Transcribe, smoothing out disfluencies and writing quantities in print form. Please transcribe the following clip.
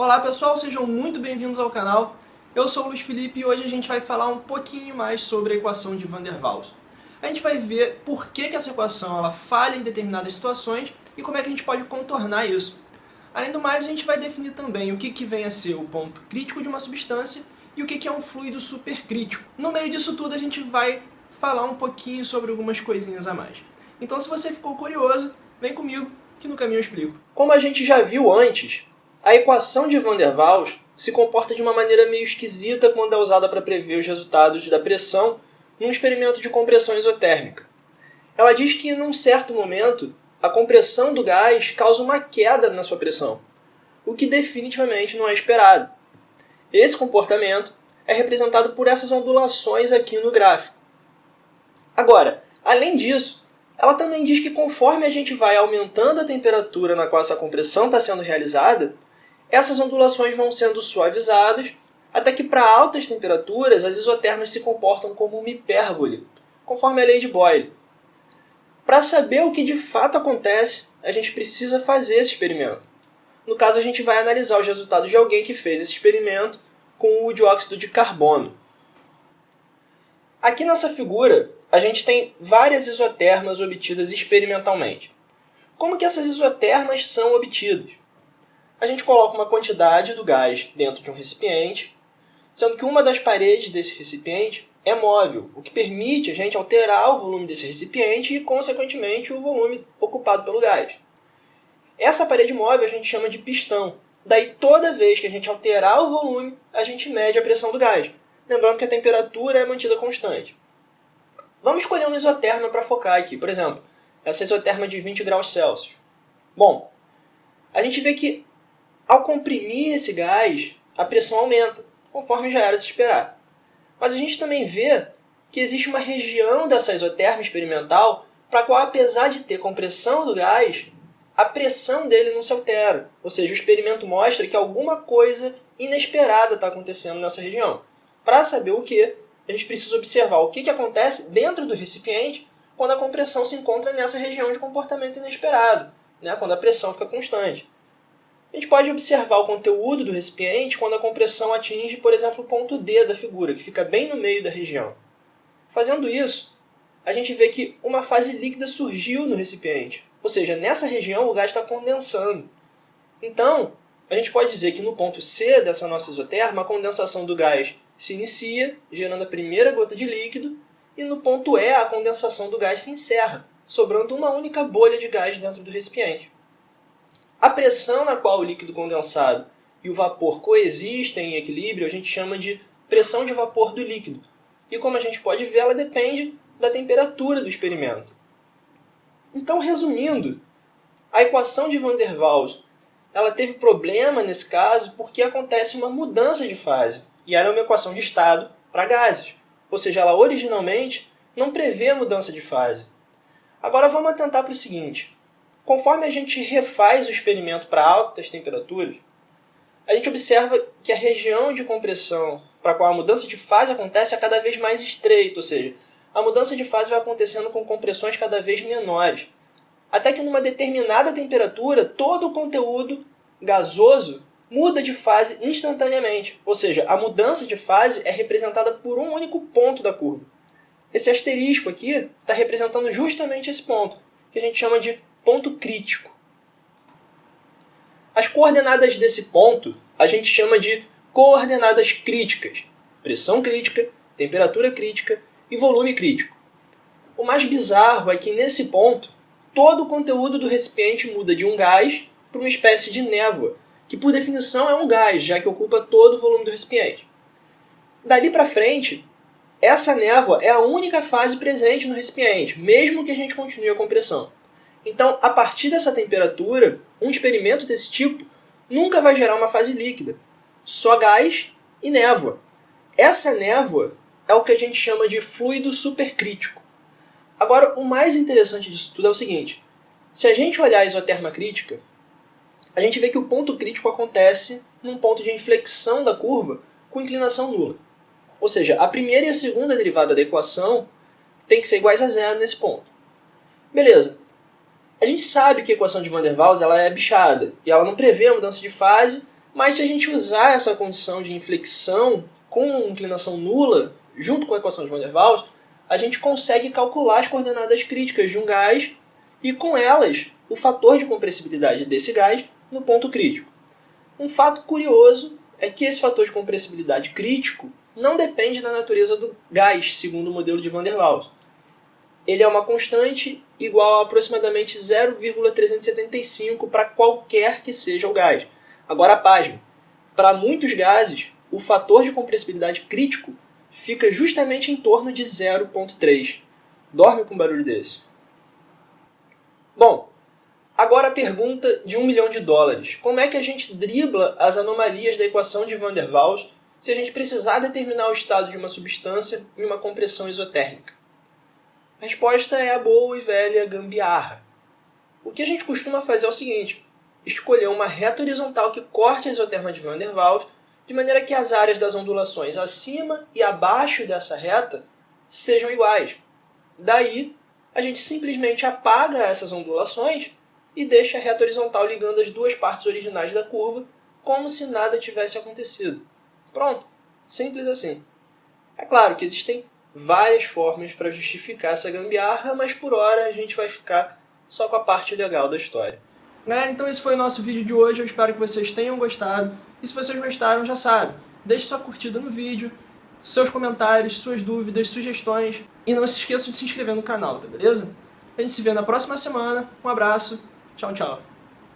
Olá pessoal, sejam muito bem-vindos ao canal. Eu sou o Luiz Felipe e hoje a gente vai falar um pouquinho mais sobre a equação de Van der Waals. A gente vai ver por que essa equação ela falha em determinadas situações e como é que a gente pode contornar isso. Além do mais, a gente vai definir também o que vem a ser o ponto crítico de uma substância e o que é um fluido supercrítico. No meio disso tudo, a gente vai falar um pouquinho sobre algumas coisinhas a mais. Então, se você ficou curioso, vem comigo que no caminho eu explico. Como a gente já viu antes, a equação de Van der Waals se comporta de uma maneira meio esquisita quando é usada para prever os resultados da pressão num experimento de compressão isotérmica. Ela diz que, num certo momento, a compressão do gás causa uma queda na sua pressão, o que definitivamente não é esperado. Esse comportamento é representado por essas ondulações aqui no gráfico. Agora, além disso, ela também diz que conforme a gente vai aumentando a temperatura na qual essa compressão está sendo realizada, essas ondulações vão sendo suavizadas, até que para altas temperaturas as isotermas se comportam como uma hipérbole, conforme a lei de Boyle. Para saber o que de fato acontece, a gente precisa fazer esse experimento. No caso, a gente vai analisar os resultados de alguém que fez esse experimento com o dióxido de carbono. Aqui nessa figura, a gente tem várias isotermas obtidas experimentalmente. Como que essas isotermas são obtidas? A gente coloca uma quantidade do gás dentro de um recipiente, sendo que uma das paredes desse recipiente é móvel, o que permite a gente alterar o volume desse recipiente e, consequentemente, o volume ocupado pelo gás. Essa parede móvel a gente chama de pistão. Daí, toda vez que a gente alterar o volume, a gente mede a pressão do gás. Lembrando que a temperatura é mantida constante. Vamos escolher uma isoterma para focar aqui. Por exemplo, essa isoterma de 20 graus Celsius. Bom, a gente vê que ao comprimir esse gás, a pressão aumenta, conforme já era de se esperar. Mas a gente também vê que existe uma região dessa isoterma experimental para a qual, apesar de ter compressão do gás, a pressão dele não se altera. Ou seja, o experimento mostra que alguma coisa inesperada está acontecendo nessa região. Para saber o que, a gente precisa observar o que acontece dentro do recipiente quando a compressão se encontra nessa região de comportamento inesperado, quando a pressão fica constante. A gente pode observar o conteúdo do recipiente quando a compressão atinge, por exemplo, o ponto D da figura, que fica bem no meio da região. Fazendo isso, a gente vê que uma fase líquida surgiu no recipiente, ou seja, nessa região o gás está condensando. Então, a gente pode dizer que no ponto C dessa nossa isoterma, a condensação do gás se inicia, gerando a primeira gota de líquido, e no ponto E a condensação do gás se encerra, sobrando uma única bolha de gás dentro do recipiente. A pressão na qual o líquido condensado e o vapor coexistem em equilíbrio a gente chama de pressão de vapor do líquido. E como a gente pode ver, ela depende da temperatura do experimento. Então, resumindo, a equação de Van der Waals ela teve problema nesse caso porque acontece uma mudança de fase. E ela é uma equação de estado para gases. Ou seja, ela originalmente não prevê a mudança de fase. Agora vamos atentar para o seguinte. Conforme a gente refaz o experimento para altas temperaturas, a gente observa que a região de compressão para a qual a mudança de fase acontece é cada vez mais estreita, ou seja, a mudança de fase vai acontecendo com compressões cada vez menores, até que numa determinada temperatura todo o conteúdo gasoso muda de fase instantaneamente, ou seja, a mudança de fase é representada por um único ponto da curva. Esse asterisco aqui está representando justamente esse ponto, que a gente chama de ponto crítico. As coordenadas desse ponto a gente chama de coordenadas críticas. Pressão crítica, temperatura crítica e volume crítico. O mais bizarro é que nesse ponto, todo o conteúdo do recipiente muda de um gás para uma espécie de névoa, que por definição é um gás, já que ocupa todo o volume do recipiente. Dali para frente, essa névoa é a única fase presente no recipiente, mesmo que a gente continue a compressão. Então, a partir dessa temperatura, um experimento desse tipo nunca vai gerar uma fase líquida, só gás e névoa. Essa névoa é o que a gente chama de fluido supercrítico. Agora, o mais interessante disso tudo é o seguinte. Se a gente olhar a isoterma crítica, a gente vê que o ponto crítico acontece num ponto de inflexão da curva com inclinação nula. Ou seja, a primeira e a segunda derivada da equação tem que ser iguais a zero nesse ponto. Beleza. A gente sabe que a equação de Van der Waals ela é bichada, e ela não prevê a mudança de fase, Mas se a gente usar essa condição de inflexão com inclinação nula, junto com a equação de Van der Waals, a gente consegue calcular as coordenadas críticas de um gás e, com elas, o fator de compressibilidade desse gás no ponto crítico. Um fato curioso é que esse fator de compressibilidade crítico não depende da natureza do gás, segundo o modelo de Van der Waals. Ele é uma constante igual a aproximadamente 0,375 para qualquer que seja o gás. Agora, pasme, para muitos gases, o fator de compressibilidade crítico fica justamente em torno de 0,3. Dorme com um barulho desse. Bom, agora a pergunta de $1 milhão. Como é que a gente dribla as anomalias da equação de Van der Waals se a gente precisar determinar o estado de uma substância em uma compressão isotérmica? A resposta é a boa e velha gambiarra. O que a gente costuma fazer é o seguinte: escolher uma reta horizontal que corte a isoterma de Van der Waals, de maneira que as áreas das ondulações acima e abaixo dessa reta sejam iguais. Daí, a gente simplesmente apaga essas ondulações e deixa a reta horizontal ligando as duas partes originais da curva, como se nada tivesse acontecido. Pronto, simples assim. É claro que existem várias formas para justificar essa gambiarra, mas por hora a gente vai ficar só com a parte legal da história. Galera, então esse foi o nosso vídeo de hoje, eu espero que vocês tenham gostado. E se vocês gostaram, já sabe, deixe sua curtida no vídeo, seus comentários, suas dúvidas, sugestões. E não se esqueçam de se inscrever no canal, tá beleza? A gente se vê na próxima semana. Um abraço, tchau, tchau.